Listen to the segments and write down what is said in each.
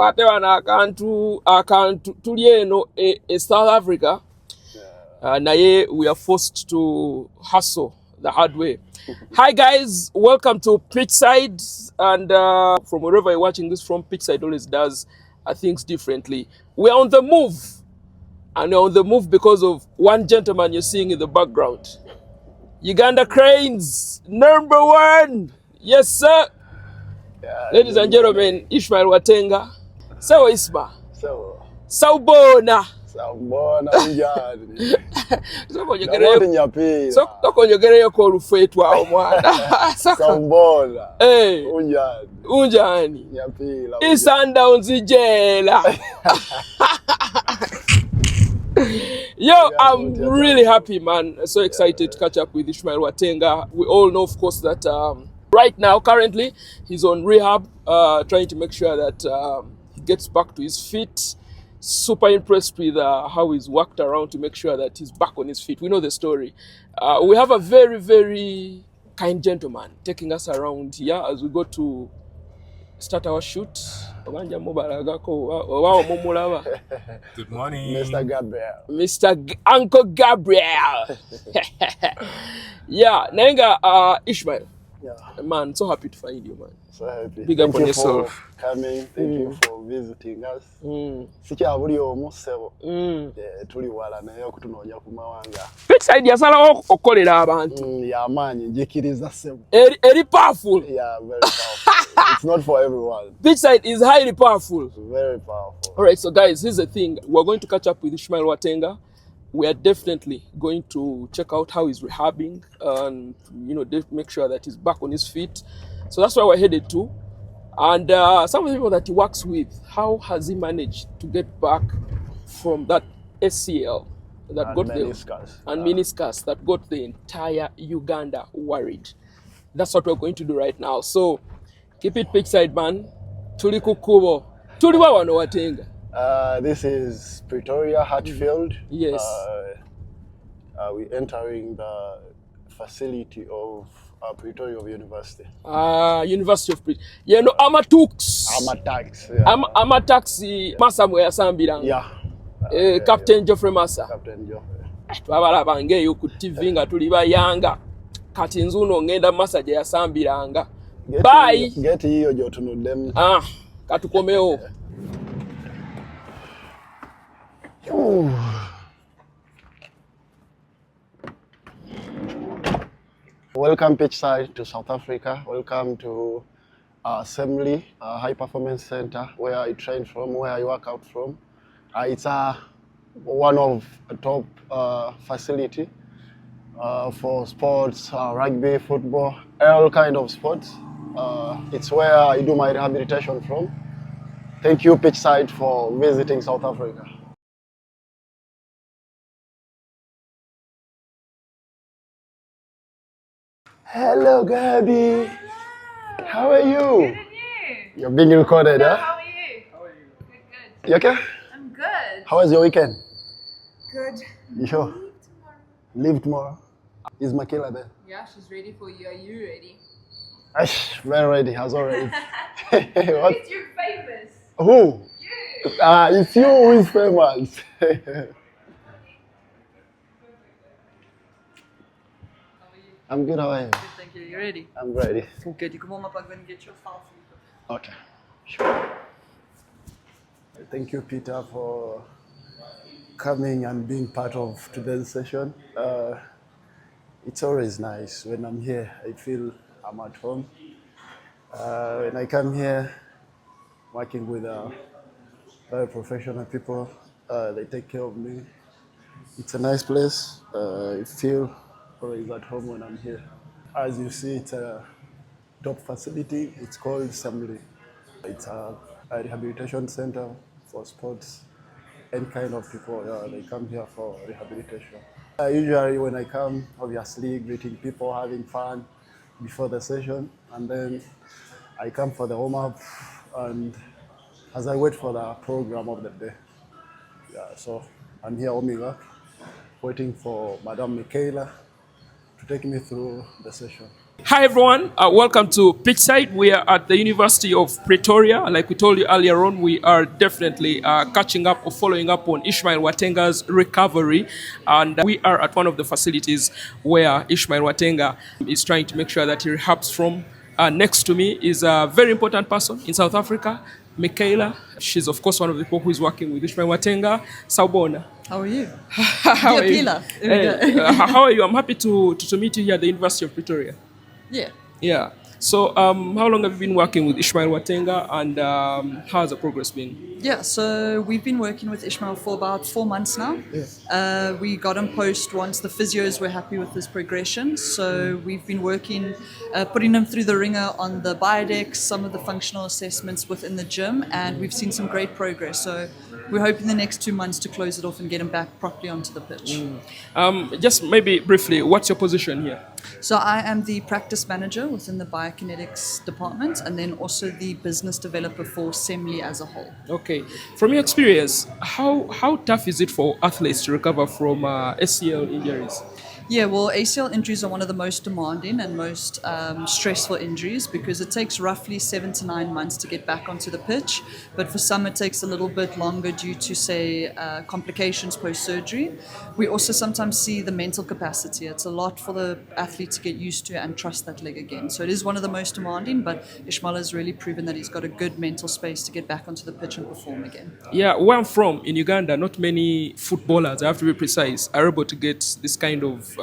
ate wana akantu tuli eno South Africa. Naye we are forced to hustle the hard way. Hi guys, welcome to Pitchside, and from wherever you're watching this from, Pitchside always does things differently. We're on the move, and we're on the move because of one gentleman you're seeing in the background. Uganda Cranes, #1. Yes, sir. Ladies and gentlemen, Ismael Watenga'S. So Isma. Sawubona. Sawubona unjani? Tokonyogereyo ko olufetwa omwana. Sawubona. Unjani? Unjani? Nyapila. Isundowns ijela. Yo, I'm really happy, man. So excited to catch up with Ismael Watenga'S. We all know, of course, that right now, currently, he's on rehab, trying to make sure that he gets back to his feet. Super impressed with how he's worked around to make sure that he's back on his feet. We know the story. We have a very, very kind gentleman taking us around here as we go to start our shoot. Good morning. Mr. Gabriel. Uncle Gabriel. Yeah, Nenga Ismael. Yeah. Man, so happy to find you, man. So happy. Big up on yourself. For coming. Thank you for visiting us. Sikia buli omusebo. Tuli wala nayo kutunonya kumawanga. Pitchside yasalawo okolera abantu. Ya manyi njikiriza sebo. Very powerful. Yeah, very powerful. It's not for everyone. Pitchside is highly powerful. Very powerful. All right, so guys, here's the thing. We're going to catch up with Ismael Watenga'S. We are definitely going to check out how he's rehabbing and, you know, make sure that he's back on his feet. So that's where we're headed to. And some of the people that he works with, how has he managed to get back from that ACL that and got meniscus that got the entire Uganda worried? That's what we're going to do right now. So keep it Pitchside, man. Tuli kukubo. Tuli wa wano Watenga. This is Pretoria, Hatfield. Yes. We're entering the facility of Pretoria University. University of Pretoria. You know, Amatax. Yeah. Amatax, Massa Moyasambiranga. Yeah. Captain Geoffrey Massa. Captain Geoffrey. Twabalaba ngeyo ku TV nga tuli bayanga. Kati nzuno ngenda Massa gye yasambiranga. Bye. Get hiyo jotunudem. Katukomeo. Welcome Pitchside to South Africa. Welcome to Assembly High Performance Center, where I train from, where I work out from. It's one of the top facility for sports, rugby, football, all kind of sports. It's where I do my rehabilitation from. Thank you Pitchside for visiting South Africa. Hello, Gabby. Hello. How are you? Good, and you? You're being recorded, huh? How are you? Good. You okay? I'm good. How was your weekend? Good. You sure? Leave tomorrow. Is Makela there? Yeah, she's ready for you. Are you ready? Very ready, as already. What? Who's your famous? Who? You. It's you who is famous. I'm good, how are you? Good, thank you. You ready? I'm ready. Okay, you come on up and get your stuff. Okay, sure. Thank you, Peter, for coming and being part of today's session. It's always nice when I'm here. I feel I'm at home. When I come here, working with very professional people, they take care of me. It's a nice place. I feel always at home when I'm here. As you see, it's a top facility. It's called Assembly. It's a rehabilitation center for sports. Any kind of people, they come here for rehabilitation. Usually when I come, obviously greeting people, having fun before the session, and then I come for the warm-up, and as I wait for the program of the day. Yeah, so I'm here warming up, waiting for Madam Michaela to take me through the session. Hi everyone, welcome to Pitchside. We are at the University of Pretoria. Like we told you earlier on, we are definitely catching up or following up on Ismael Watenga'S recovery. And we are at one of the facilities where Ismael Watenga is trying to make sure that he rehabs from. Next to me is a very important person in South Africa, Michaela. She's of course one of the people who is working with Ismael Watenga. Sawubona. How are you? How are you? Pila. There we go. How are you? I'm happy to meet you here at the University of Pretoria. Yeah. Yeah. So, how long have you been working with Ismael Watenga, and how has the progress been? Yeah, so we've been working with Ismael for about 4 months now. We got him post once the physios were happy with his progression. So we've been working, putting him through the ringer on the biodex, some of the functional assessments within the gym, and we've seen some great progress. So we're hoping the next 2 months to close it off and get him back properly onto the pitch. Just maybe briefly, what's your position here? So I am the practice manager within the biokinetics department, and then also the business developer for Semli as a whole. Okay. From your experience, how tough is it for athletes to recover from ACL injuries? Yeah, well, ACL injuries are one of the most demanding and most stressful injuries because it takes roughly 7 to 9 months to get back onto the pitch. But for some, it takes a little bit longer due to, say, complications post-surgery. We also sometimes see the mental capacity. It's a lot for the athlete to get used to and trust that leg again. So it is one of the most demanding, but Ismael has really proven that he's got a good mental space to get back onto the pitch and perform again. Yeah, where I'm from, in Uganda, not many footballers, I have to be precise, are able to get this kind of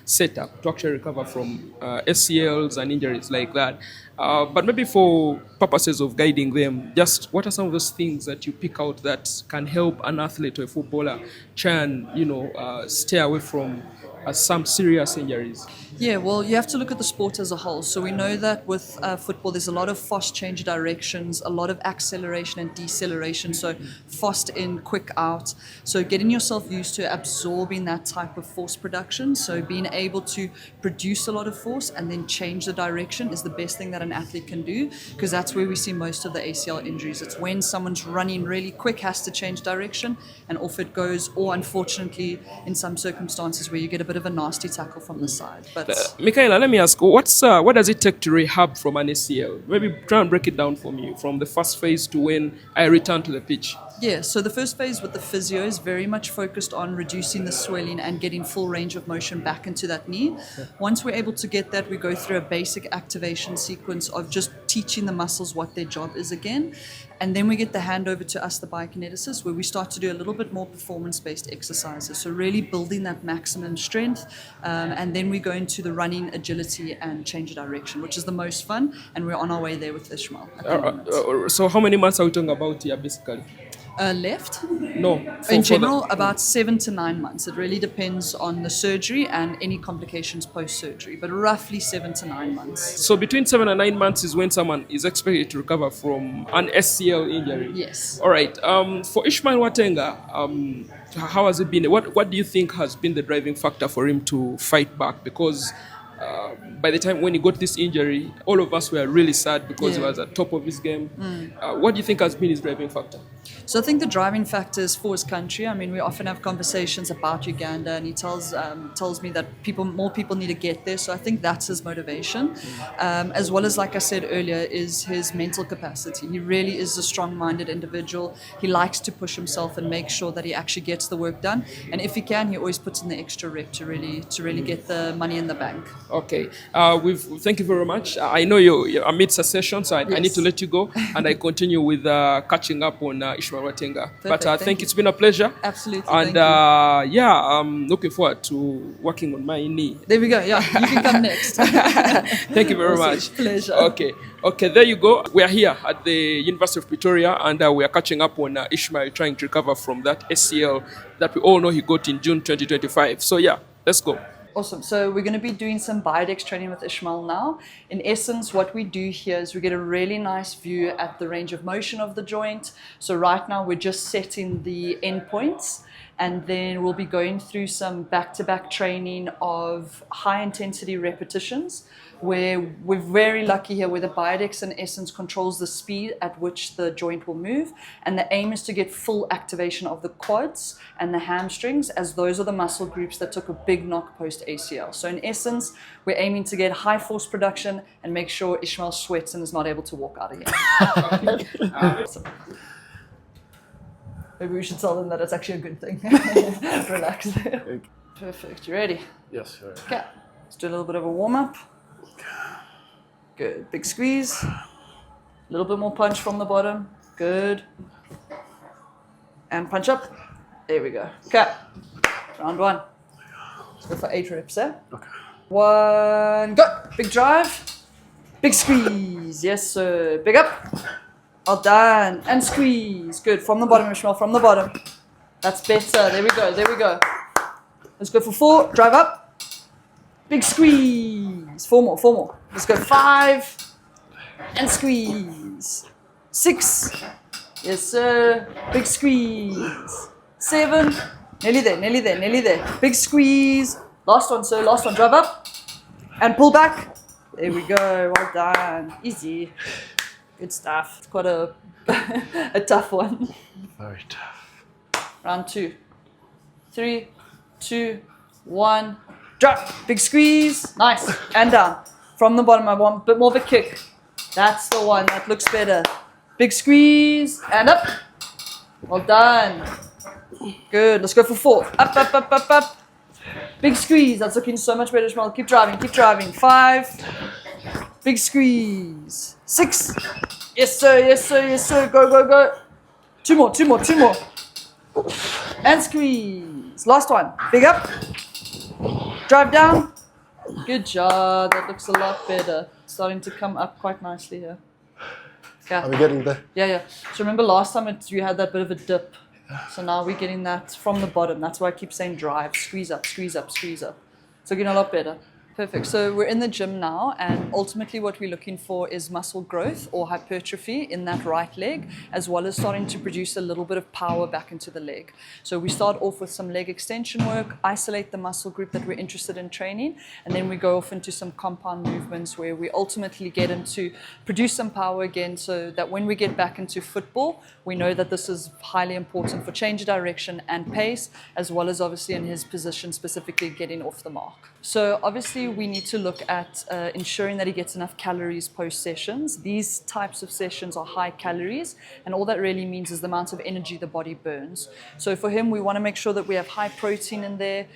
setup to actually recover from ACLs and injuries like that. But maybe for purposes of guiding them, just what are some of those things that you pick out that can help an athlete or a footballer try and, stay away from some serious injuries? Yeah, well, you have to look at the sport as a whole. So we know that with football, there's a lot of fast change of directions, a lot of acceleration and deceleration. So fast in, quick out. So getting yourself used to absorbing that type of force production. So being able to produce a lot of force and then change the direction is the best thing that an athlete can do, because that's where we see most of the ACL injuries. It's when someone's running really quick, has to change direction, and off it goes. Or unfortunately, in some circumstances where you get a bit of a nasty tackle from the side. But Michaela, let me ask, what does it take to rehab from an ACL? Maybe try and break it down for me from the first phase to when I return to the pitch. yeah, so the first phase with the physio is very much focused on reducing the swelling and getting full range of motion back into that knee. Once we're able to get that, we go through a basic activation sequence of just teaching the muscles what their job is again. And then we get the handover to us, the biokineticists, where we start to do a little bit more performance-based exercises. So really building that maximum strength. And then we go into the running, agility, and change of direction, which is the most fun. And we're on our way there with Ismael at the moment. So how many months are we talking about here, basically? Left? No. In general, about 7 to 9 months. It really depends on the surgery and any complications post-surgery, but roughly 7 to 9 months. So between 7 and 9 months is when someone is expected to recover from an SCL injury. Yes. All right. For Ismael Watenga, how has it been? What do you think has been the driving factor for him to fight back? Because by the time when he got this injury, all of us were really sad because he was at top of his game. What do you think has been his driving factor? So I think the driving factor is for his country. I mean, we often have conversations about Uganda, and he tells me that more people need to get there. So I think that's his motivation, as well as, like I said earlier, is his mental capacity. He really is a strong-minded individual. He likes to push himself and make sure that he actually gets the work done. And if he can, he always puts in the extra rep to really get the money in the bank. Okay. Thank you very much. I know you're amidst a session, so I need to let you go, and I continue with catching up on Ismael Watenga. But I think it's been a pleasure. Absolutely. And I'm looking forward to working on my knee. There we go. Yeah, you can come next. Thank you very much. Pleasure. Okay, there you go. We are here at the University of Pretoria, and we are catching up on Ismael trying to recover from that ACL that we all know he got in June 2025. So yeah, let's go. Awesome. So we're going to be doing some biodex training with Ismael now. In essence, what we do here is we get a really nice view at the range of motion of the joint. So right now we're just setting the endpoints. And then we'll be going through some back-to-back training of high-intensity repetitions, where we're very lucky here where the Biodex in essence controls the speed at which the joint will move, and the aim is to get full activation of the quads and the hamstrings, as those are the muscle groups that took a big knock post ACL. So in essence, we're aiming to get high force production and make sure Ismael sweats and is not able to walk out of here. So, maybe we should tell them that it's actually a good thing. Relax. Perfect. You ready? Yes, sir. Okay. Let's do a little bit of a warm-up. Good. Big squeeze. A little bit more punch from the bottom. Good. And punch up. There we go. Okay. Round one. Let's go for 8 reps, eh? Okay. 1, go. Big drive. Big squeeze. Yes, sir. Big up. All done. And squeeze. Good. From the bottom, Ismael. From the bottom. That's better. There we go. There we go. Let's go for 4. Drive up. Big squeeze. 4 more. 4 more. Let's go 5. And squeeze. 6. Yes, sir. Big squeeze. 7. Nearly there. Nearly there. Nearly there. Big squeeze. Last one, sir. Last one. Drive up. And pull back. There we go. Well done. Easy. Good stuff. It's quite a a tough one. Very tough. Round 2. 3, 2, 1. Drop. Big squeeze. Nice. And down. From the bottom, I want a bit more of a kick. That's the one. That looks better. Big squeeze. And up. Well done. Good. Let's go for 4. Up, up, up, up, up. Big squeeze. That's looking so much better, Ismael. Keep driving. Keep driving. 5. Big squeeze. 6. Yes, sir. Yes, sir. Yes, sir. Go, go, go. 2 more. 2 more. 2 more. And squeeze. Last one. Big up. Drive down. Good job. That looks a lot better. Starting to come up quite nicely here. Okay. Are we getting there? Yeah, yeah. So remember last time you had that bit of a dip. So now we're getting that from the bottom. That's why I keep saying drive. Squeeze up, squeeze up, squeeze up. It's looking a lot better. Perfect. So we're in the gym now, and ultimately what we're looking for is muscle growth or hypertrophy in that right leg, as well as starting to produce a little bit of power back into the leg. So we start off with some leg extension work, isolate the muscle group that we're interested in training, and then we go off into some compound movements where we ultimately get him to produce some power again, so that when we get back into football, we know that this is highly important for change of direction and pace, as well as obviously in his position, specifically getting off the mark. So obviously we need to look at ensuring that he gets enough calories post sessions. These types of sessions are high calories, and all that really means is the amount of energy the body burns. So for him, we want to make sure that we have high protein in there,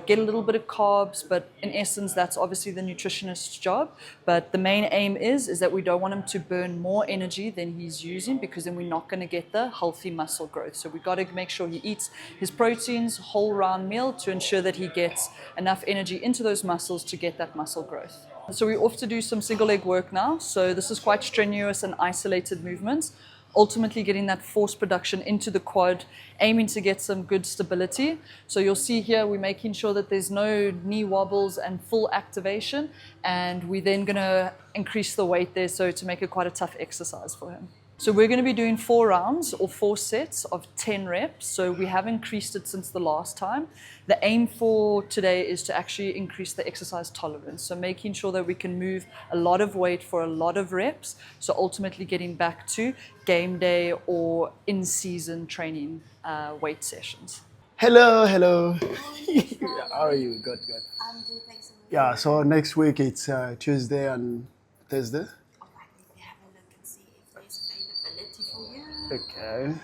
get a little bit of carbs, but in essence, that's obviously the nutritionist's job. But the main aim is that we don't want him to burn more energy than he's using, because then we're not going to get the healthy muscle growth. So we've got to make sure he eats his proteins, whole round meal, to ensure that he gets enough energy into those muscles to get that muscle growth. So we're off to do some single leg work now. So this is quite strenuous and isolated movements, ultimately getting that force production into the quad, aiming to get some good stability. So you'll see here we're making sure that there's no knee wobbles and full activation, and we're then going to increase the weight there, so to make it quite a tough exercise for him. So we're going to be doing 4 rounds or 4 sets of 10 reps. So we have increased it since the last time. The aim for today is to actually increase the exercise tolerance. So making sure that we can move a lot of weight for a lot of reps. So ultimately getting back to game day or in-season training weight sessions. Hello, hello. How are you? Good, good. I'm good, thanks. Yeah, so next week it's Tuesday and Thursday. Alright, let me have a look and see if there's availability for you. Okay.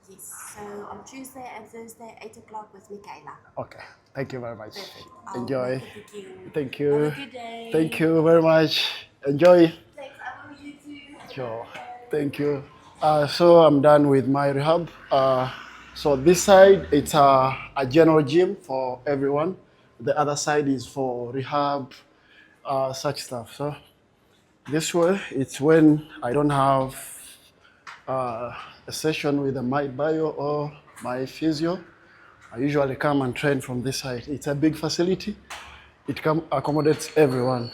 Yes, so on Tuesday and Thursday, 8 o'clock with Michaela. Okay. Thank you very much. Perfect. I'll Enjoy. make the booking. Thank you. Have a good day. Thank you very much. Enjoy. Thanks, I will you too. Sure. Thank you. So I'm done with my rehab. So this side, it's a general gym for everyone. The other side is for rehab, such stuff. So this way, it's when I don't have a session with my bio or my physio. I usually come and train from this side. It's a big facility. It accommodates everyone.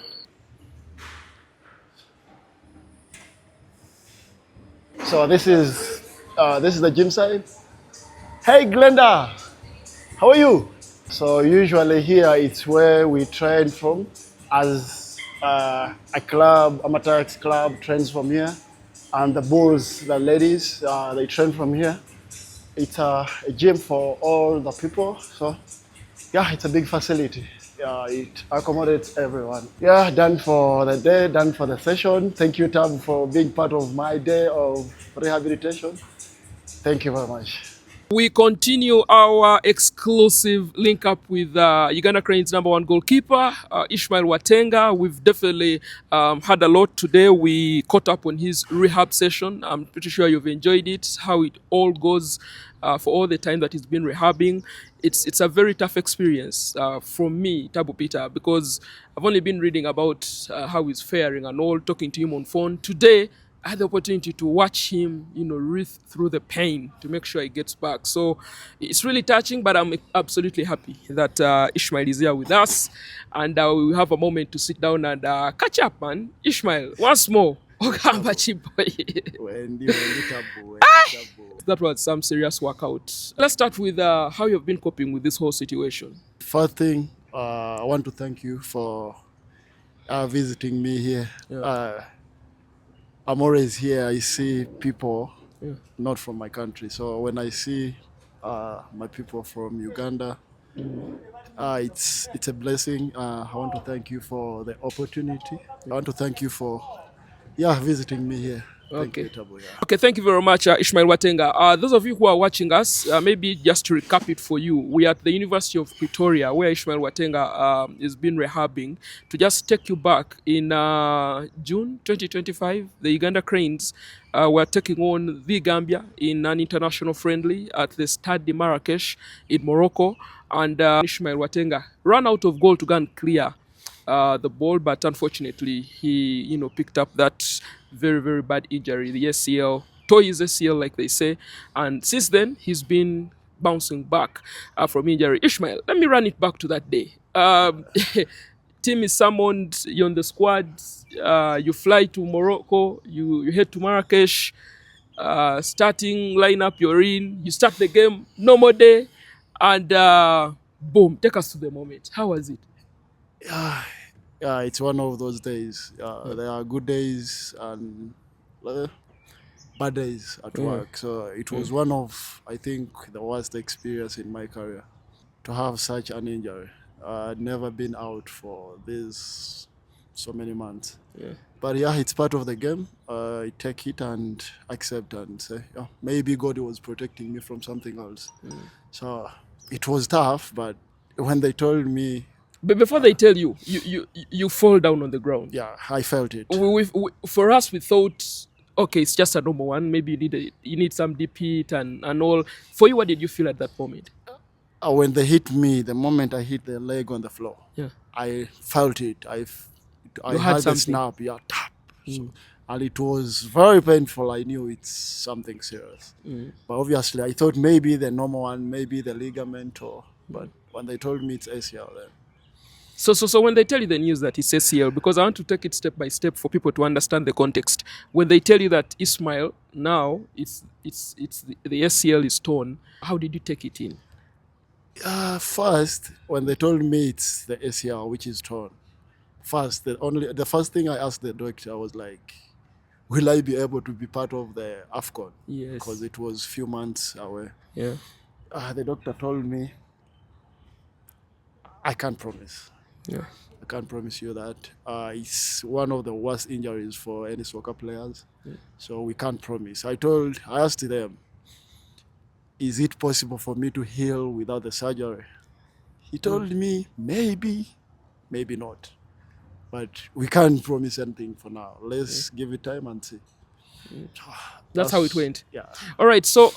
So this is the gym side. Hey Glenda, how are you? So usually here it's where we train from as a club, amateur club trains from here. And the bulls, the ladies, they train from here. It's a gym for all the people. So yeah, it's a big facility. Yeah, it accommodates everyone. Yeah, done for the day, done for the session. Thank you, Tab, for being part of my day of rehabilitation. Thank you very much. We continue our exclusive link up with Uganda Crane's #1 goalkeeper, Ismael Watenga. We've definitely had a lot today. We caught up on his rehab session. I'm pretty sure you've enjoyed it, how it all goes for all the time that he's been rehabbing. It's a very tough experience from me, Tabu Peter, because I've only been reading about how he's faring and all, talking to him on phone. Today, I had the opportunity to watch him, wreathe through the pain to make sure he gets back. So it's really touching, but I'm absolutely happy that Ismael is here with us, and we have a moment to sit down and catch up, man. Ismael, once more. That was some serious workout. Let's start with how you've been coping with this whole situation. First thing, I want to thank you for visiting me here. Yeah. I'm always here. I see people Yeah. not from my country. So when I see my people from Uganda, it's a blessing. I want to thank you for the opportunity. I want to thank you for visiting me here. Thank Okay. you, Tabo, yeah. Okay, thank you very much, Ismael Watenga. Those of you who are watching us, maybe just to recap it for you, we are at the University of Pretoria, where Ismael Watenga is been rehabbing. To just take you back, in June 2025, the Uganda Cranes were taking on the Gambia in an international friendly at the Stade de Marrakesh in Morocco, and Ismael Watenga ran out of goal to go and clear the ball, but unfortunately he picked up that very, very bad injury, the ACL, tore his ACL like they say, and since then he's been bouncing back from injury. Ismael, let me run it back to that day. Team is summoned, you're on the squad, you fly to Morocco, you head to Marrakesh, starting lineup you're in, you start the game, no more day, and boom, take us to the moment. How was it? Yeah, it's one of those days. There are good days and bad days at work. So it was one of, I think, the worst experience in my career to have such an injury. I'd never been out for this so many months. Yeah. But yeah, it's part of the game. I take it and accept and say, yeah, maybe God was protecting me from something else. So it was tough, but when they told me, But before they tell you, you fall down on the ground. yeah, I felt it. For us, we thought, okay, it's just a normal one. Maybe you need some deep heat and all. For you, what did you feel at that moment? When they hit me, the moment I hit the leg on the floor, Yeah. I felt it. I You had had the something. snap, yeah, tap. So, and it was very painful. I knew it's something serious. But obviously, I thought maybe the normal one, maybe the ligament, but when they told me it's ACL, then So when they tell you the news that it's ACL, because I want to take it step by step for people to understand the context. When they tell you that Ismael now it's the ACL is torn, how did you take it in? first, when they told me it's the ACL, which is torn, the first thing I asked the doctor was like, will I be able to be part of the AFCON? Yes. Because it was few months away. Yeah. The doctor told me, I can't promise. Yeah. I can't promise you that. It's one of the worst injuries for any soccer players. So we can't promise. I asked them, is it possible for me to heal without the surgery? He told me, maybe, maybe not. But we can't promise anything for now. Let's give it time and see. That's how it went. Yeah. All right. So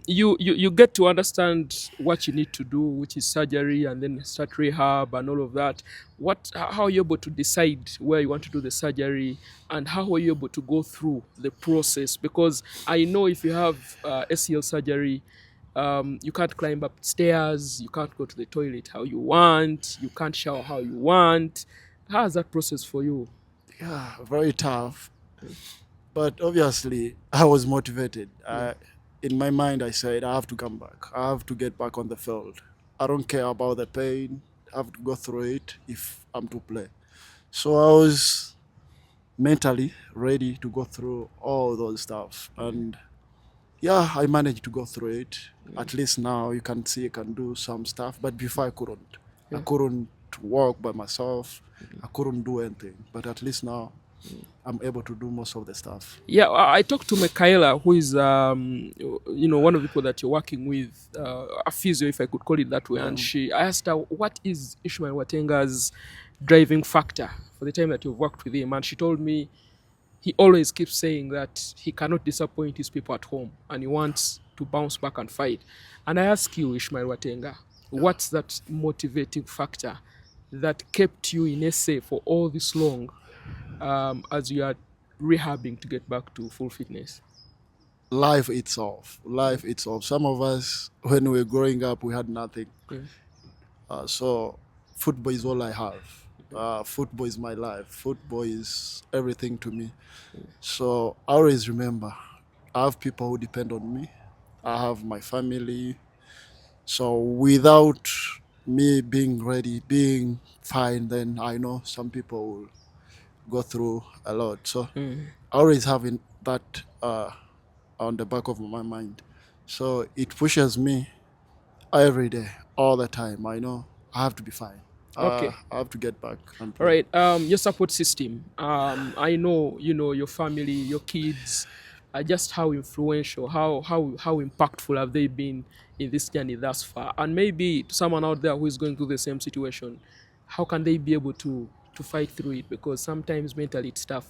you get to understand what you need to do, which is surgery, and then start rehab and all of that. How are you able to decide where you want to do the surgery, and how are you able to go through the process? Because I know if you have ACL surgery, you can't climb up stairs, you can't go to the toilet how you want, you can't shower how you want. How is that process for you? Yeah, very tough. But obviously, I was motivated. in my mind, I said, I have to come back. I have to get back on the field. I don't care about the pain. I have to go through it if I'm to play. So I was mentally ready to go through all those stuff. And yeah, I managed to go through it. At least now you can see I can do some stuff. But before I couldn't. I couldn't walk by myself. I couldn't do anything. But at least now I'm able to do most of the stuff. Yeah, I talked to Michaela, who is, one of the people that you're working with, a physio, if I could call it that way. And I asked her, what is Ismael Watenga'S driving factor for the time that you've worked with him? And she told me he always keeps saying that he cannot disappoint his people at home and he wants to bounce back and fight. And I ask you, Ismael Watenga, what's that motivating factor that kept you in SA for all this long as you are rehabbing to get back to full fitness? Life itself. Life itself. Some of us, when we were growing up, we had nothing. So football is all I have. Football is my life. Football is everything to me. So I always remember I have people who depend on me. I have my family. So without me being ready, being fine, then I know some people will go through a lot. So always having that on the back of my mind. So it pushes me every day, all the time. I know I have to be fine. Okay. I have to get back. And All right. Your support system. I know, your family, your kids, just how influential, how impactful have they been in this journey thus far? And maybe to someone out there who is going through the same situation, how can they be able to fight through it? Because sometimes mentally it's tough.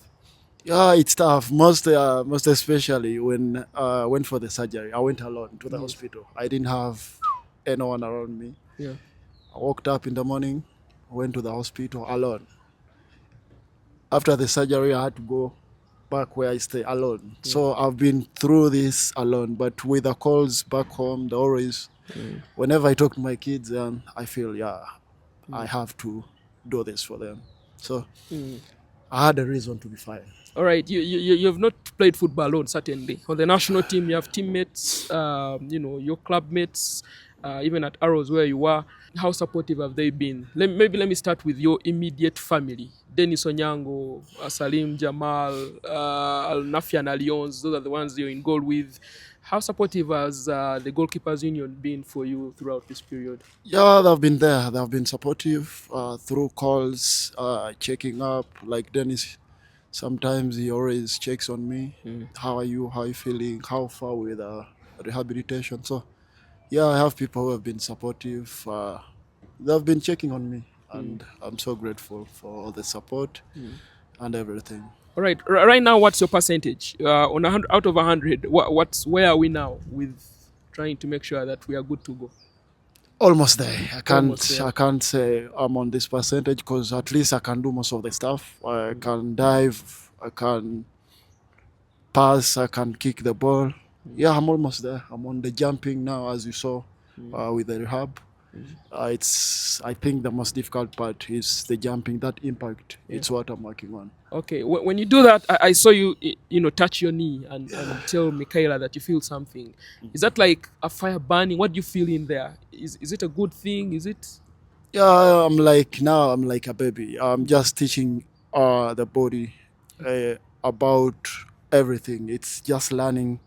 Yeah, it's tough. Most especially when I went for the surgery. I went alone to the hospital. I didn't have anyone around me. Yeah. I woke up in the morning, went to the hospital alone. After the surgery, I had to go back where I stay alone. So I've been through this alone. But with the calls back home, the always, whenever I talk to my kids, I feel, I have to do this for them. So I had a reason to be fine. All right, you've not played football alone, certainly. On the national team, you have teammates, your club mates, even at Arrows where you were. How supportive have they been? Maybe let me start with your immediate family. Dennis Onyango, Salim, Jamal, Al-Nafi and Alliance, those are the ones you're in goal with. How supportive has the Goalkeepers Union been for you throughout this period? Yeah, they've been there. They've been supportive through calls, checking up. Like Dennis, sometimes he always checks on me. How are you? How are you feeling? How far with rehabilitation? So, yeah, I have people who have been supportive. They've been checking on me, and I'm so grateful for all the support and everything. All right, right now, what's your percentage on 100, out of 100? Where are we now with trying to make sure that we are good to go? Almost there. Almost there. I can't say I'm on this percentage because at least I can do most of the stuff. I can dive. I can pass. I can kick the ball. Yeah, I'm almost there. I'm on the jumping now, as you saw with the rehab. I think the most difficult part is the jumping. That impact. It's what I'm working on. Okay, when you do that, I saw you, touch your knee and tell Michaela that you feel something. Is that like a fire burning? What do you feel in there? Is it a good thing? Is it? Yeah, I'm like a baby. I'm just teaching the body about everything. It's just learning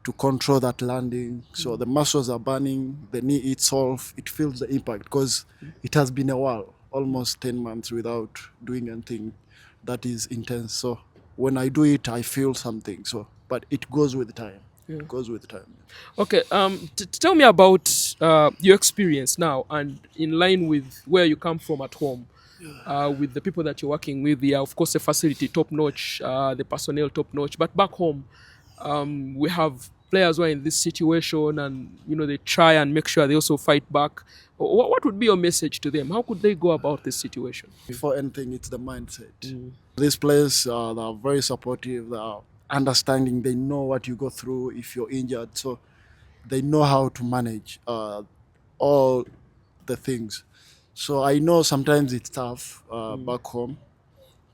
to control that landing. So the muscles are burning, the knee itself, it feels the impact because it has been a while, almost 10 months without doing anything that is intense. So when I do it, I feel something. So, but it goes with time. It goes with time. Okay, tell me about your experience now and in line with where you come from at home. With the people that you're working with, of course, the facility top notch, the personnel top notch. But back home, we have players who are in this situation and, they try and make sure they also fight back. What would be your message to them? How could they go about this situation? Before anything, it's the mindset. These players they are very supportive. They are understanding. They know what you go through if you're injured. So they know how to manage all the things. So I know sometimes it's tough back home,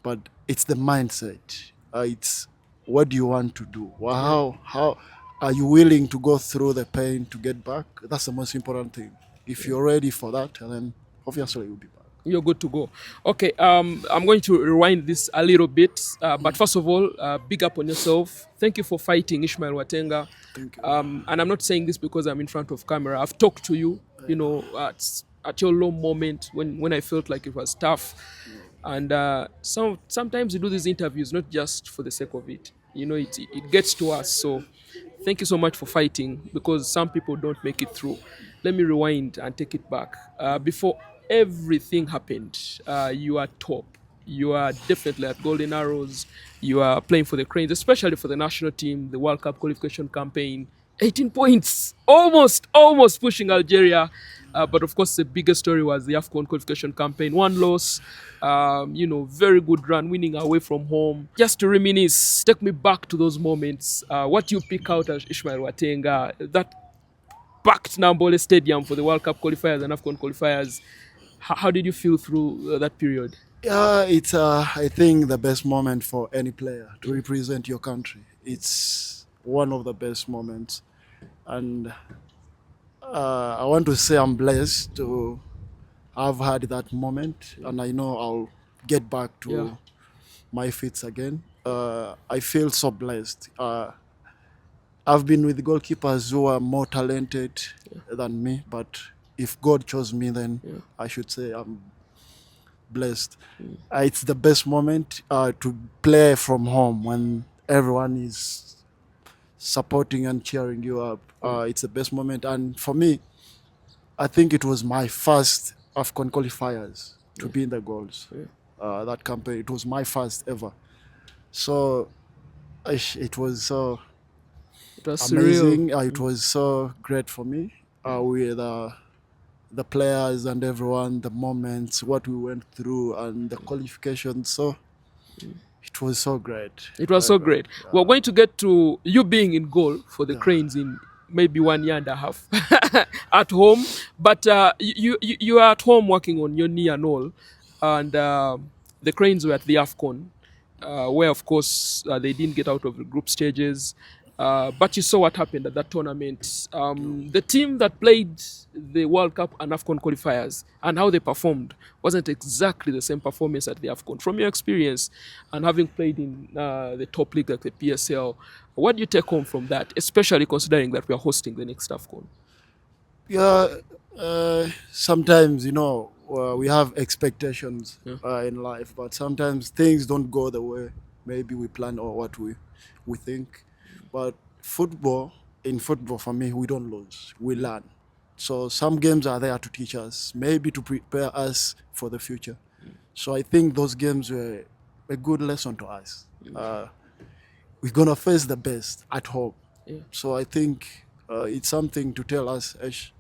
but it's the mindset. It's what do you want to do? How are you willing to go through the pain to get back? That's the most important thing. If you're ready for that, then obviously you'll be back. You're good to go. Okay, I'm going to rewind this a little bit. But first of all, big up on yourself. Thank you for fighting Ismael Watenga. Thank you. And I'm not saying this because I'm in front of camera. I've talked to you, you know, at your low moment when I felt like it was tough. And sometimes we do these interviews not just for the sake of it. You know, it gets to us. So thank you so much for fighting, because some people don't make it through. Let me rewind and take it back. Before everything happened, you are top. You are definitely at Golden Arrows. You are playing for the Cranes, especially for the national team, the World Cup qualification campaign. 18 points, almost pushing Algeria. But of course, the biggest story was the AFCON qualification campaign. One loss, you know, very good run, winning away from home. Just to reminisce, take me back to those moments. What you pick out as Ismael Watenga, that packed Nambole Stadium for the World Cup qualifiers and AFCON qualifiers. How did you feel through that period? Yeah, it's I think the best moment for any player to represent your country. It's one of the best moments, and I want to say I'm blessed to have had that moment, and I know I'll get back to Yeah. my feet again. I feel so blessed. I've been with goalkeepers who are more talented than me, but if God chose me, then I should say I'm blessed. It's the best moment to play from home when everyone is supporting and cheering you up. It's the best moment, and for me, I think it was my first AFCON qualifiers to be in the goals. That campaign, it was my first ever. So it was so It was amazing. surreal. It was so great for me with the players and everyone, the moments, what we went through, and the qualification. So it was so great. It was so great. We're going to get to you being in goal for the Cranes in maybe 1 year and a half at home. But you are at home working on your knee and all. And the Cranes were at the AFCON, where, of course, they didn't get out of the group stages. But you saw what happened at that tournament. The team that played the World Cup and AFCON qualifiers and how they performed wasn't exactly the same performance at the AFCON. From your experience and having played in the top league like the PSL, what do you take home from that, especially considering that we are hosting the next AFCON? Yeah, sometimes, you know, we have expectations in life, but sometimes things don't go the way maybe we plan or what we think. But in football, for me, we don't lose, we learn. So some games are there to teach us, maybe to prepare us for the future. So I think those games were a good lesson to us. We're going to face the best at home. So I think it's something to tell us, Ash,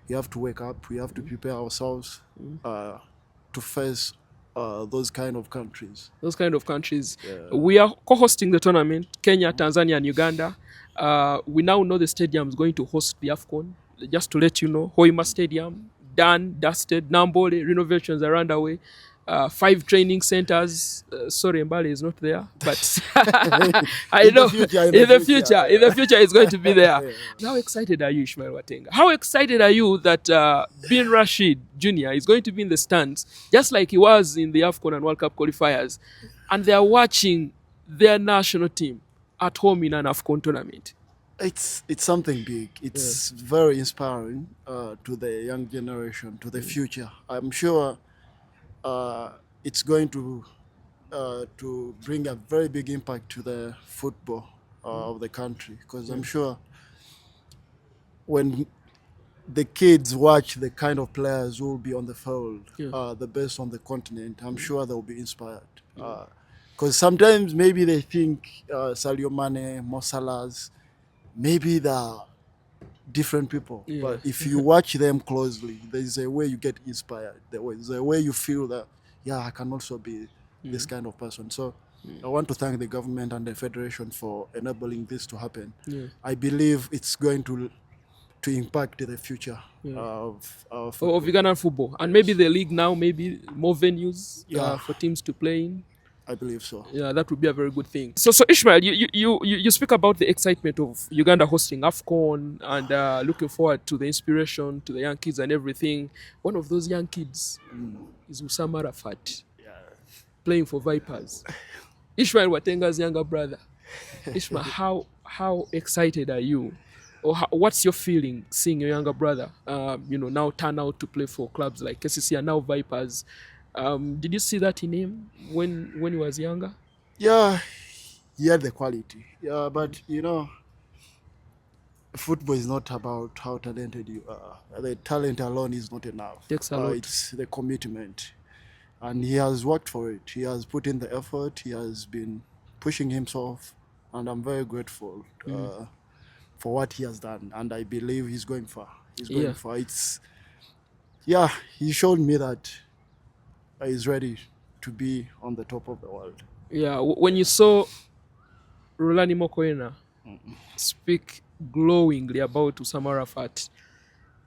you have to wake up, we have to prepare ourselves to face those kind of countries. Those kind of countries. We are co-hosting the tournament, Kenya, Tanzania, and Uganda. We now know the stadium is going to host the AFCON. Just to let you know, Hoima Stadium, done, dusted, Nambole, renovations are underway. 5 training centers. Sorry, Mbali is not there, but I know in the future it's going to be there. How excited are you, Ismael Watenga? How excited are you that Bin Rashid Jr. is going to be in the stands, just like he was in the AFCON and World Cup qualifiers, and they are watching their national team at home in an AFCON tournament? It's something big. It's very inspiring to the young generation, to the future. I'm sure it's going to bring a very big impact to the football of the country, because I'm sure when the kids watch the kind of players who will be on the field, the best on the continent, I'm sure they'll be inspired. Because sometimes maybe they think Sadio Mane, Mo Salahs, maybe they're different people. But if you watch them closely, there's a way you get inspired. There's a way you feel that, I can also be this kind of person. So I want to thank the government and the federation for enabling this to happen. I believe it's going to impact the future of Ugandan football. And maybe the league now, maybe more venues for teams to play in. I believe so. Yeah, that would be a very good thing. So Ismael, you speak about the excitement of Uganda hosting AFCON and looking forward to the inspiration, to the young kids and everything. One of those young kids is Usama Rafat, playing for Vipers. Ismael Watenga'S younger brother. Ismael, how excited are you? Or what's your feeling seeing your younger brother, now turn out to play for clubs like KCC and now Vipers? Did you see that in him when he was younger? Yeah, he had the quality. Yeah, but football is not about how talented you are. The talent alone is not enough. Takes a lot. It's the commitment. And he has worked for it. He has put in the effort. He has been pushing himself. And I'm very grateful for what he has done. And I believe he's going far. He's going far. He showed me that he's ready to be on the top of the world. Yeah, when you saw Rulani Mokoena speak glowingly about Usama Rafat,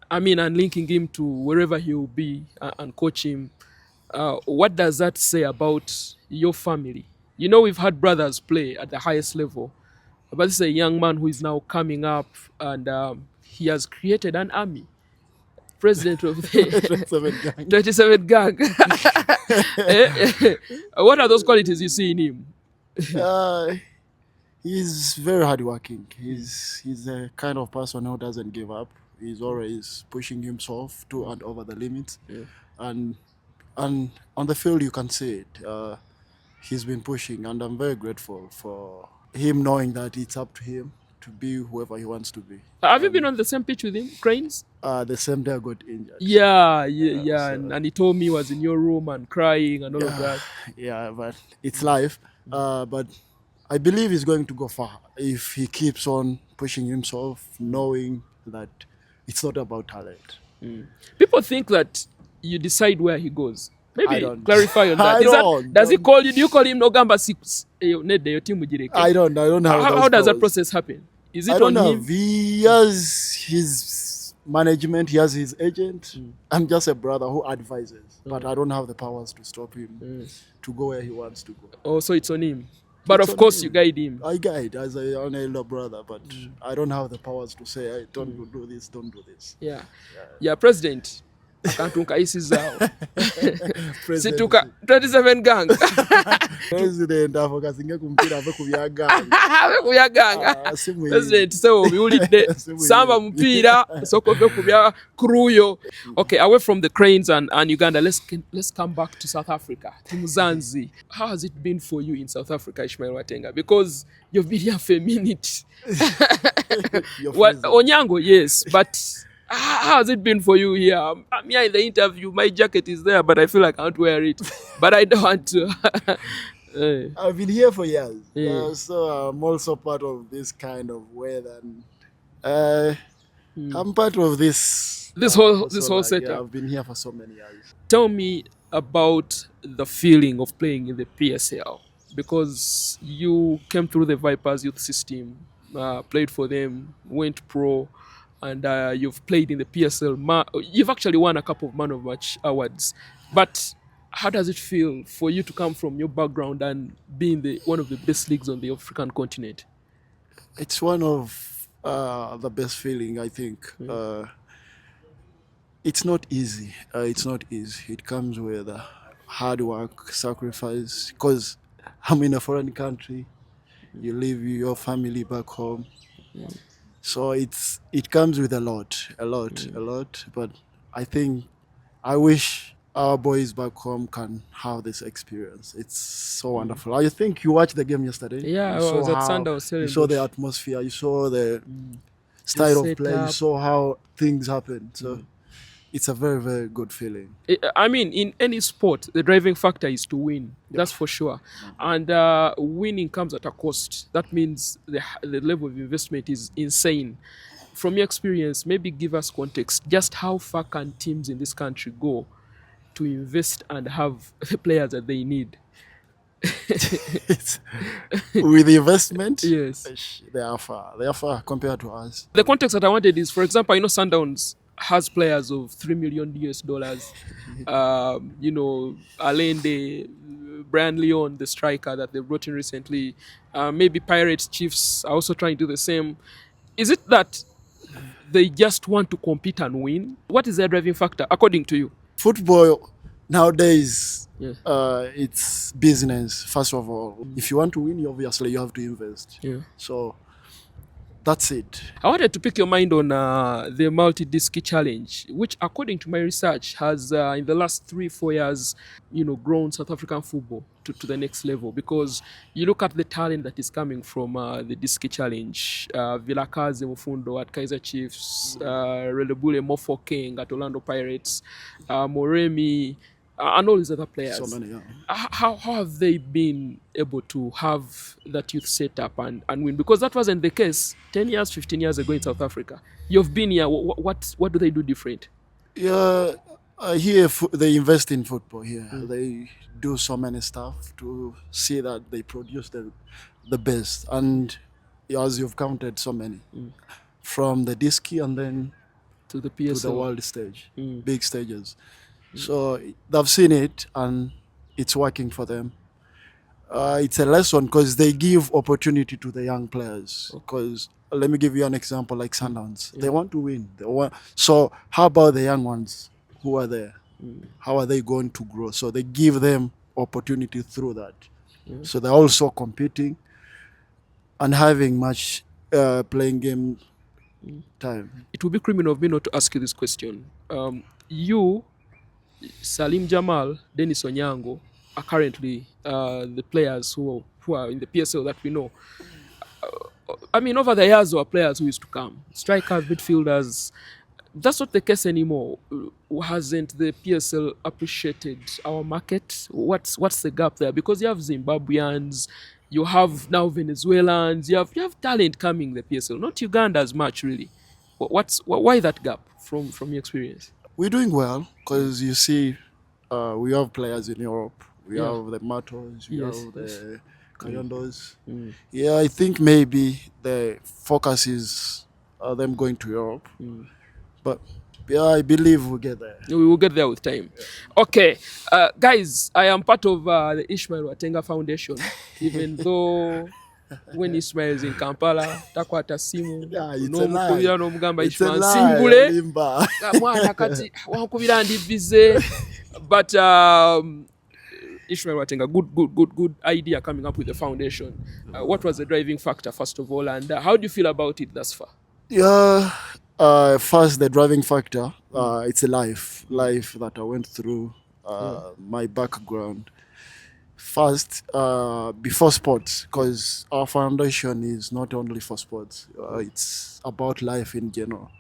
and linking him to wherever he will be and coach him, what does that say about your family? We've had brothers play at the highest level, but this is a young man who is now coming up and he has created an army. President of the 27 gang. What are those qualities you see in him? He's very hardworking. He's the kind of person who doesn't give up. He's always pushing himself to and over the limits. Yeah. And on the field you can see it. He's been pushing, and I'm very grateful for him knowing that it's up to him to be whoever he wants to be. Have you been on the same pitch with him, Cranes? The same day I got injured. Yeah. So, and he told me he was in your room and crying and all of that. Yeah, but it's life. But I believe he's going to go far if he keeps on pushing himself, knowing that it's not about talent. People think that you decide where he goes. Maybe I don't. clarify on that. I don't. Does he call you? Do you call him Nogamba 6? I don't have How does that those. process happen? Is it I don't on know. him? He has his management, he has his agent. I'm just a brother who advises, but I don't have the powers to stop him to go where he wants to go. Oh, so it's on him. But It's of on course, him. you guide him. I guide as an elder brother, but I don't have the powers to say, hey, don't do this, don't do this. Yeah, President. Akantunka isi zao. President, Situka 27 gang. President afokasinge kumpira ave kubyaganga. Kuyaganga. Si muhimu. President so biwulidde Si muhimu. samba mupiira soko ove kubya kruyo. Okay, away from the Cranes and Uganda, let's come back to South Africa. To Mzanzi. How has it been for you in South Africa, Ismael Watenga? Because you've been here for a minute. You're Well, freezing. Onyango, yes, but how has it been for you here? I'm here in the interview. My jacket is there, but I feel like I can't wear it. But I don't want to. I've been here for years, Yeah. so I'm also part of this kind of weather. And, I'm part of this. This whole Yeah, setup. I've been here for so many years. Tell me about the feeling of playing in the PSL, because you came through the Vipers youth system, played for them, went pro, and you've played in the PSL. You've actually won a couple of Man of Match awards. But how does it feel for you to come from your background and be in one of the best leagues on the African continent? It's one of the best feeling, I think. It's not easy. It comes with hard work, sacrifice. Because I'm in a foreign country. You leave your family back home. So it comes with a lot. But I wish our boys back home can have this experience. It's so wonderful. I think you watched the game yesterday. Yeah, You I was saw at how- Sunday, I was You telling saw you. the atmosphere. You saw the style of play. You setup. saw how things happen. So it's a very, very good feeling. I mean, in any sport, the driving factor is to win. That's for sure. And winning comes at a cost. That means the level of investment is insane. From your experience, maybe give us context. Just how far can teams in this country go to invest and have the players that they need? With the investment, Yes. they are far. They are far compared to us. The context that I wanted is, for example, Sundowns has players of $3 million. Allende, Brian Leon, the striker that they brought in recently. Maybe Pirates, Chiefs are also trying to do the same. Is it that they just want to compete and win? What is their driving factor, according to you? Football nowadays, Yeah. it's business, first of all. If you want to win, obviously you have to invest. Yeah. So that's it. I wanted to pick your mind on the multi-disc challenge, which, according to my research, has in the last 3-4 years, grown South African football to the next level. Because you look at the talent that is coming from the disc challenge: Vilakazi Mufundo at Kaizer Chiefs, Relebule Mofo King at Orlando Pirates, Moremi, and all these other players. So many, yeah. How have they been able to have that youth set up and win? Because that wasn't the case 10 years, 15 years ago in South Africa. You've been here. What do they do different? Yeah, here they invest in football here. They do so many stuff to see that they produce the best. And as you've counted, so many. From the disky and then To the to PSL. the world stage, big stages. So they've seen it and it's working for them. It's a lesson because they give opportunity to the young players. Because let me give you an example like Sundowns. They want to win. So how about the young ones who are there? How are they going to grow? So they give them opportunity through that. So they're also competing and having much playing game time. It would be criminal of me not to ask you this question. You, Salim Jamal, Dennis Onyango are currently the players who are in the PSL that we know. I mean, over the years, there were players who used to come. Strikers, midfielders. That's not the case anymore. Hasn't the PSL appreciated our market? What's the gap there? Because you have Zimbabweans, you have now Venezuelans, you have talent coming the PSL. Not Uganda as much, really. Why that gap from your experience? We're doing well because you see, we have players in Europe. We have the Matos, we have the Kayondos. Yeah, I think maybe the focus is them going to Europe. But yeah, I believe we'll get there. We will get there with time. Okay, guys, I am part of the Ismael Watenga'S Foundation, even though when Ismael is in Kampala, takwata simu, n'omukubira n'omugamba Ismael nsimbule, mwana kati wankubira ndi busy. But Ismael Watenga, good idea coming up with the foundation. What was the driving factor, first of all, and how do you feel about it thus far? Yeah, first the driving factor, it's a life that I went through, my background. First, before sports, because our foundation is not only for sports, it's about life in general.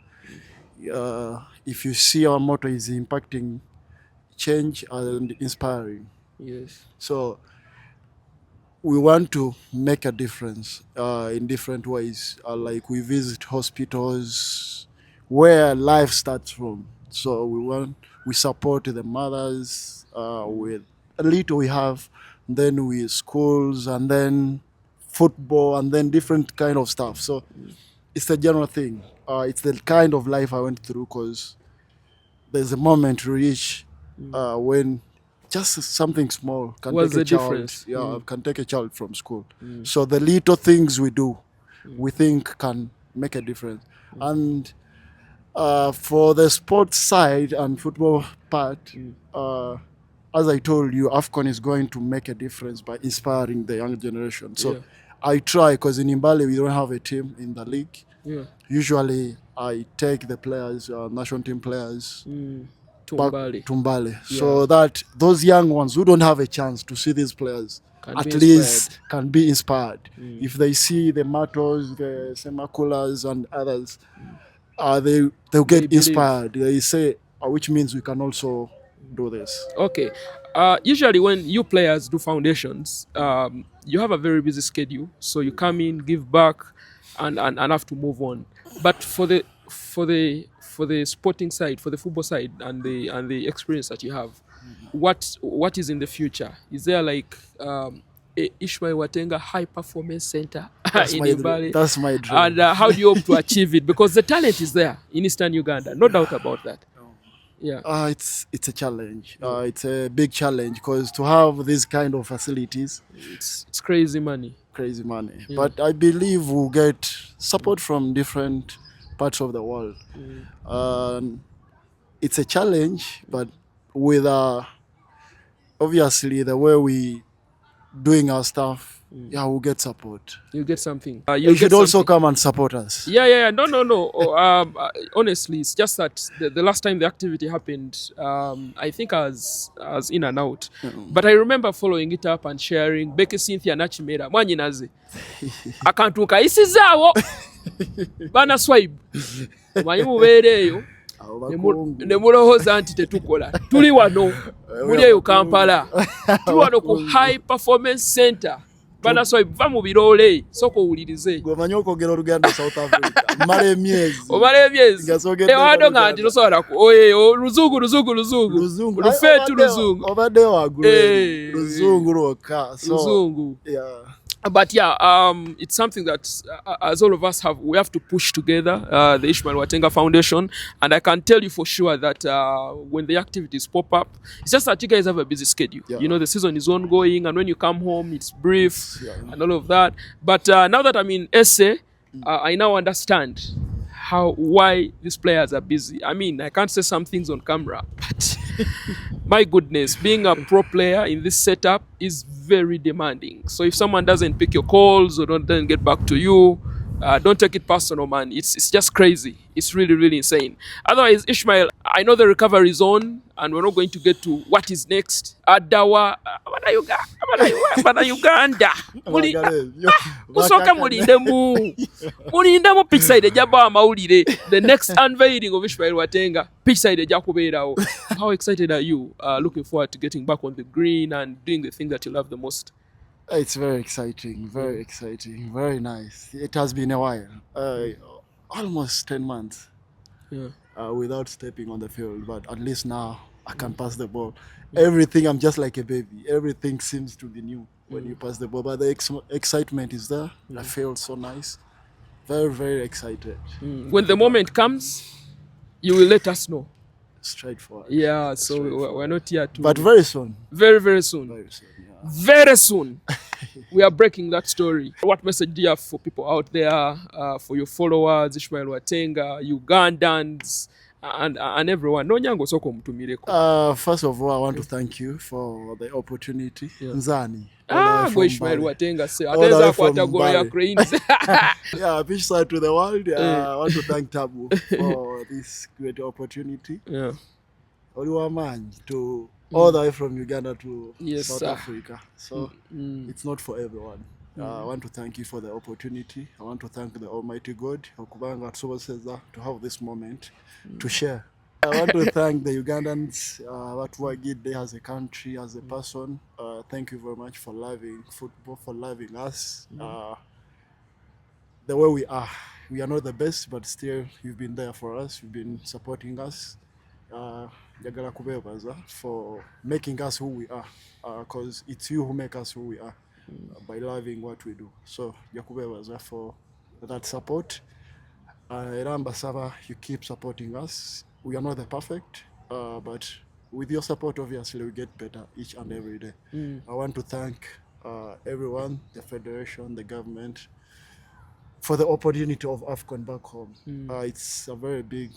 If you see, our motto is impacting change and inspiring. Yes. So we want to make a difference in different ways. Like we visit hospitals where life starts from. So we support the mothers with a little we have, then we schools, and then football, and then different kind of stuff. So it's a general thing. It's the kind of life I went through because there's a moment to reach when just something small can What's take a the child. difference? Can take a child from school. So the little things we do, we think can make a difference. And for the sports side and football part, as I told you, AFCON is going to make a difference by inspiring the young generation. So I try, because in Mbale we don't have a team in the league. Usually I take the players, national team players, to back Mbale. to Mbale, so that those young ones who don't have a chance to see these players at least can be inspired. If they see the Matos, the Semakulas and others, they'll get inspired. They say, which means we can also do this. Okay. Usually when you players do foundations, you have a very busy schedule. So you come in, give back, and have to move on. But for the sporting side, for the football side, and the experience that you have, what is in the future? Is there like a Ismael Watenga high performance center in Mbale? That's my dream. And how do you hope to achieve it? Because the talent is there in Eastern Uganda, no doubt about that. Yeah. It's a challenge. It's a big challenge because to have these kind of facilities, It's crazy money. crazy money. Yeah. But I believe we'll get support from different parts of the world. It's a challenge, but with obviously the way we doing our stuff, we'll get support. You get something. You should also come and support us. Yeah. No. Honestly, it's just that the last time the activity happened, I think I was in and out. But I remember following it up and sharing. Becky Cynthia Nachimera, mwanyinaze. Akantu kaisizaawo. Bana swipe. Manyi mubeereeyo. Ne mulowooza nti tetukola. Tuli wano. Muli eyo Kampala. Tuli wano ku High Performance Center. Bana swipe va mu biroole. Soko owulirize. Gwe manyi okwogera Oluganda South Africa. Omala emyezi. Ewadonga nti tosobola luzungu. Lufeetu luzungu. Obadde wagula. Luzungu lwokka. Luzungu. Yeah. But yeah, it's something that as all of us we have to push together, the Ismael Watenga Foundation. And I can tell you for sure that when the activities pop up, it's just that you guys have a busy schedule. Yeah. You know, the season is ongoing, and when you come home, it's brief and all of that. But now that I'm in SA, I now understand why these players are busy. I mean, I can't say some things on camera, but my goodness, being a pro player in this setup is very demanding. So if someone doesn't pick your calls or doesn't get back to you, don't take it personal, man. It's just crazy. It's really, really insane. Otherwise, Ismael, I know the recovery is on, and we're not going to get to what is next. Adawa, Abana Uganda. Musoka mulindemu pitch side ejaba amawulire. The next unveiling of Ismael Watenga, pitch side eja kubeerawo. How excited are you? Looking forward to getting back on the green and doing the thing that you love the most. It's very exciting, very nice. It has been a while, almost 10 months without stepping on the field, but at least now I can pass the ball. Everything, I'm just like a baby. Everything seems to be new when you pass the ball, but the excitement is there. I feel so nice, very excited. When the moment comes, you will let us know. Straightforward. Yeah, so we're not here to... But very soon. Very soon. Very soon, we are breaking that story. What message do you have for people out there, for your followers, Ismael Watenga, Ugandans, and everyone? No nyango soko mtumireko. First of all, I want to thank you for the opportunity. Nzani. Go Ismael Watenga say, ateza kwata golo ya Cranes. Yeah, pitch side to the world. I want to thank Tabu for this great opportunity. Yeah. Oluwaman to all the way from Uganda to South sir. Africa. So it's not for everyone. I want to thank you for the opportunity. I want to thank the Almighty God to have this moment to share. I want to thank the Ugandans, what we did there as a country, as a person. Thank you very much for loving football, for loving us. The way we are. We are not the best, but still you've been there for us. You've been supporting us. Jagala kubebaza for making us who we are, because it's you who make us who we are by loving what we do. So jakubebaza for that support. Ramba Sava, you keep supporting us. We are not the perfect, but with your support, obviously, we get better each and every day. I want to thank everyone, the federation, the government, for the opportunity of AFCON back home. It's a very big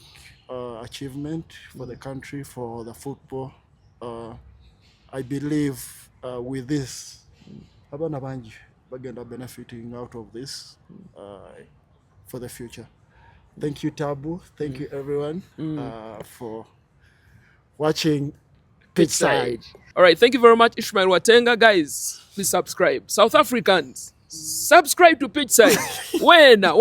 achievement for the country, for the football. I believe with this, Abana Banji bagenda benefiting out of this for the future. Thank you, Tabu. Thank you, everyone, for watching Pitchside. All right, thank you very much, Ismael Watenga. Guys, please subscribe. South Africans, subscribe to Pitchside. Wena.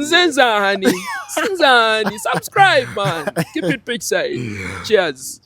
Zenzani. Subscribe, man. Keep it Pitchside. Cheers.